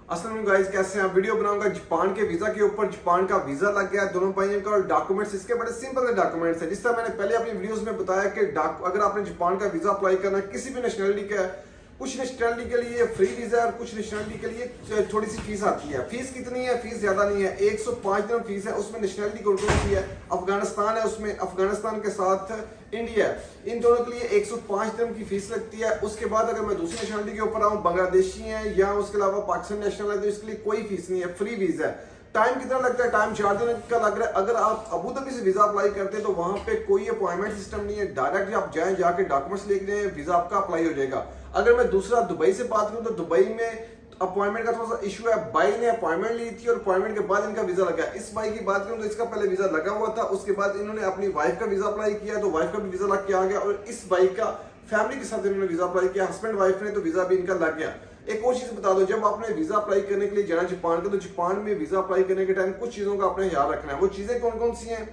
अस्सलाम गाइस, कैसे हैं आप। वीडियो बनाऊंगा जापान के वीजा के ऊपर। जापान का वीजा लग गया दोनों भाइयों का और डॉक्यूमेंट्स इसके बड़े सिंपल डॉक्यूमेंट्स हैं। जिस तरह मैंने पहले अपनी वीडियोस में बताया कि अगर आपने जापान का वीजा अप्लाई करना है किसी भी नेशनलिटी का है, कुछ नेशनलिटी के लिए फ्री वीजा है और कुछ नेशनलिटी के लिए थोड़ी सी फीस आती है। फीस कितनी है? फीस ज्यादा नहीं है, 105 दिन फीस है। उसमें नेशनलिटी कौन कौन सी है? अफगानिस्तान है, उसमें अफगानिस्तान के साथ इंडिया है। इन दोनों के लिए 105 दिन की फीस लगती है। उसके बाद अगर मैं दूसरी नेशनलिटी के ऊपर आऊँ, बांग्लादेशी है या उसके अलावा पाकिस्तान नेशनल है, तो इसके लिए कोई फीस नहीं है, फ्री वीजा है। टाइम कितना लगता है? टाइम 4 दिन का लग रहा है। अगर आप अबू धाबी से वीजा अप्लाई करते हैं तो वहां पे कोई अपॉइंटमेंट सिस्टम नहीं है, डायरेक्ट आप जाएं, जाके डॉक्यूमेंट्स लेके जाएं, वीजा आपका अप्लाई हो जाएगा। अगर मैं दूसरा दुबई से बात करूं तो दुबई में अपॉइंटमेंट का थोड़ा सा इशू है। भाई ने अपॉइंटमेंट ली थी और अपॉइंटमेंट के बाद इनका वीजा लगा। इस भाई की बात करूं तो इसका पहले वीजा लगा हुआ था, उसके बाद इन्होंने अपनी वाइफ का वीजा अप्लाई किया तो वाइफ का भी वीजा लग के आ गया। और इस भाई का फैमिली के साथ इन्होंने वीजा अप्लाई किया, हस्बैंड वाइफ ने, तो वीजा भी इनका लग गया। एक और चीज बता दो, जब आपने वीजा अप्लाई करने के लिए जाना जापान का, तो जापान में वीजा अप्लाई करने के टाइम कुछ चीजों का आपने ख्याल रखना है। वो चीजें कौन कौन सी हैं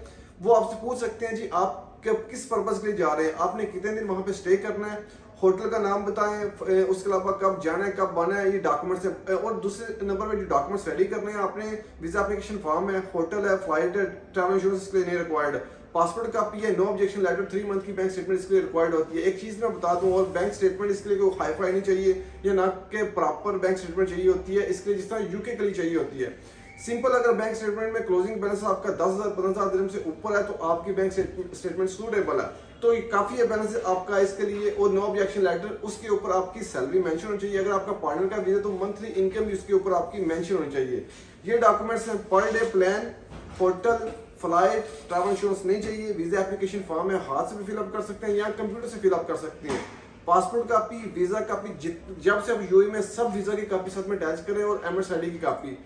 वो आपसे पूछ सकते हैं। जी आप किस पर्पज के लिए जा रहे हैं, आपने कितने दिन वहां पे स्टे करना है, होटल का नाम बताएं, उसके अलावा कब जाना है, कब आना है, ये डॉक्यूमेंट्स है। और दूसरे नंबर में जो डॉक्यूमेंट्स रेडी करने हैं आपने, वीजा एप्लीकेशन फॉर्म है, होटल है, फ्लाइट है, ट्रैवल इंश्योरेंस के लिए नहीं रिक्वायर्ड, पासपोर्ट कापी है, नो ऑब्जेक्शन लेटर, 3 मंथ की बैंक स्टेटमेंट इसके लिए रिक्वायर्ड होती है। एक चीज मैं बता दूं, और बैंक स्टेटमेंट इसके लिए कोई हाई फाई नहीं चाहिए या ना के प्रॉपर बैंक स्टेटमेंट चाहिए होती है। इसके लिए जिस तरह यूके के लिए चाहिए होती है सिंपल, अगर बैंक स्टेटमेंट में क्लोजिंग बैलेंस आपका 10,000 15,000 दिरहम से ऊपर है तो आपकी बैंक स्टेटमेंट सूटेबल है, तो काफी है बैलेंस आपका इसके लिए। और नो ऑब्जेक्शन लेटर, उसके ऊपर आपकी सैलरी मेंशन होनी चाहिए। अगर आपका पार्टनर का वीजा तो मंथली इनकम भी उसके ऊपर आपकी मेंशन होनी चाहिए। ये डॉक्यूमेंट्स हैं। Per day plan, hotel, flight, travel insurance नहीं चाहिए। वीजा एप्लीकेशन फॉर्म है, हाथ से भी फिलअप कर सकते हैं या कंप्यूटर से फिलअप कर सकते हैं। पासपोर्ट कापी, वीजा कापी, जब से आप यूएई में सब वीजा की कापी साथ में अटैच करें, और एमएस आईडी की copy,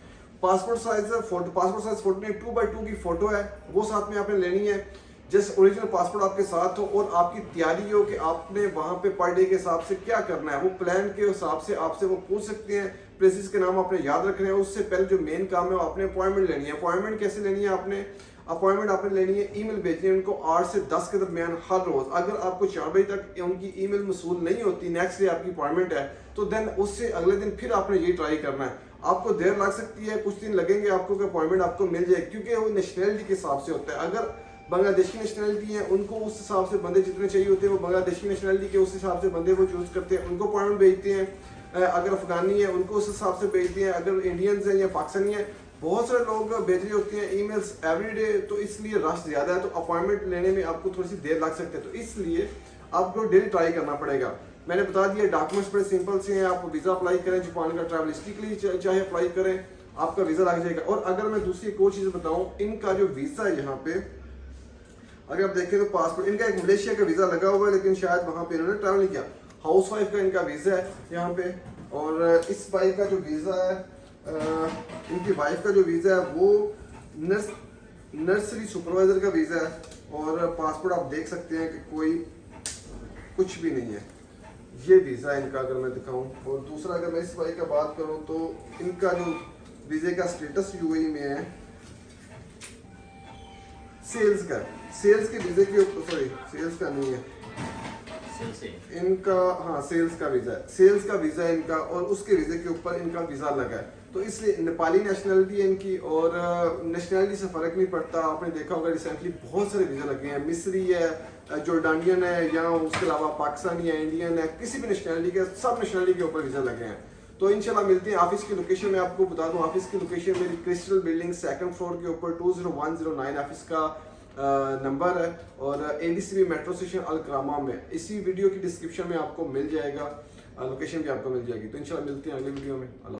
passport size photo, passport size photo नहीं 2x2 की फोटो है, वो साथ में आपने लेनी है। जस्ट ओरिजिनल पासपोर्ट आपके साथ हो और आपकी तैयारी हो कि आपने वहां पे पर डे के हिसाब से क्या करना है, वो प्लान के हिसाब से आपसे वो पूछ सकते हैं। प्लेसेस के नाम आपने याद रखने हैं। उससे पहले जो मेन काम है वो आपने अपॉइंटमेंट लेनी है। अपॉइंटमेंट कैसे लेनी है? आपने अपॉइंटमेंट आपने लेनी है, ईमेल भेजनी है उनको 8 से 10 के दरमियान हर रोज। अगर आपको 4 बजे तक उनकी ईमेल मसूल नहीं होती, नेक्स्ट डे आपकी अपॉइंटमेंट है, तो देन उससे अगले दिन फिर आपने ये ट्राई करना है। आपको देर लग सकती है, कुछ दिन लगेंगे आपको कि अपॉइंटमेंट आपको मिल जाए, क्योंकि वो नेशनलिटी के हिसाब से होता है। अगर बांग्लादेशी नेशनलिटी है, उनको उस हिसाब से बंदे जितने चाहिए होते हैं, वो बांग्लादेशी नेशनलिटी के उस हिसाब से बंदे वो चूज करते हैं, उनको अपॉइंटमेंट भेजते हैं। अगर अफगानी है उनको उस हिसाब से भेजते हैं। अगर इंडियंस है या पाकिस्तानी है, बहुत सारे लोग भेज रहे होते हैं ईमेल्स एवरीडे, तो इसलिए रश ज्यादा है, तो अपॉइंटमेंट लेने में आपको थोड़ी सी देर लग सकती है। तो इसलिए आपको डेली ट्राई करना पड़ेगा। मैंने बता दिया डॉक्यूमेंट्स बड़े सिंपल से हैं। आप वीजा अप्लाई करें, जापान का ट्रैवल हिस्ट्री के लिए चाहे अप्लाई करें, आपका वीजा लग जाएगा। और अगर मैं दूसरी एक और चीज बताऊं, इनका जो वीजा है यहाँ पे अगर आप देखें तो पासपोर्ट इनका एक मलेशिया का वीजा लगा हुआ है, लेकिन शायद वहां पे इन्होंने ट्रैवल नहीं किया। हाउस वाइफ का इनका वीजा है यहाँ पे। और इस भाई का जो वीजा है, इनकी वाइफ का जो वीजा है वो नर्सरी सुपरवाइजर का वीजा है। और पासपोर्ट आप देख सकते हैं कि कोई कुछ भी नहीं है, ये वीजा है इनका। अगर मैं दिखाऊं, और दूसरा अगर मैं इस भाई का बात करूं तो इनका जो वीजे का स्टेटस यूएई में है सेल्स का, सेल्स के वीजे के ऊपर, सॉरी सेल्स का नहीं है इनका, हाँ सेल्स का वीजा है, सेल्स का वीजा है इनका। और उसके वीजे के ऊपर इनका वीजा लगा है, तो इसलिए नेपाली नेशनलिटी है इनकी। और नेशनलिटी से फर्क नहीं पड़ता। आपने देखा होगा रिसेंटली बहुत सारे वीजा लगे हैं, मिस्री है, जॉर्डानियन है, या उसके अलावा पाकिस्तानी है, इंडियन है, किसी भी नेशनलिटी के, सब नेशनलिटी के ऊपर वीजा लगे हैं। तो इंशाल्लाह मिलते हैं। ऑफिस की लोकेशन मैं आपको बता दूं, ऑफिस की लोकेशन मेरी क्रिस्टल बिल्डिंग 2nd फ्लोर के ऊपर 20109 ऑफिस का नंबर है, और एडीसीबी मेट्रो स्टेशन अलक्रामा में। इसी वीडियो की डिस्क्रिप्शन में आपको मिल जाएगा, लोकेशन भी आपको मिल जाएगी। तो इंशाल्लाह मिलते हैं अगले वीडियो में।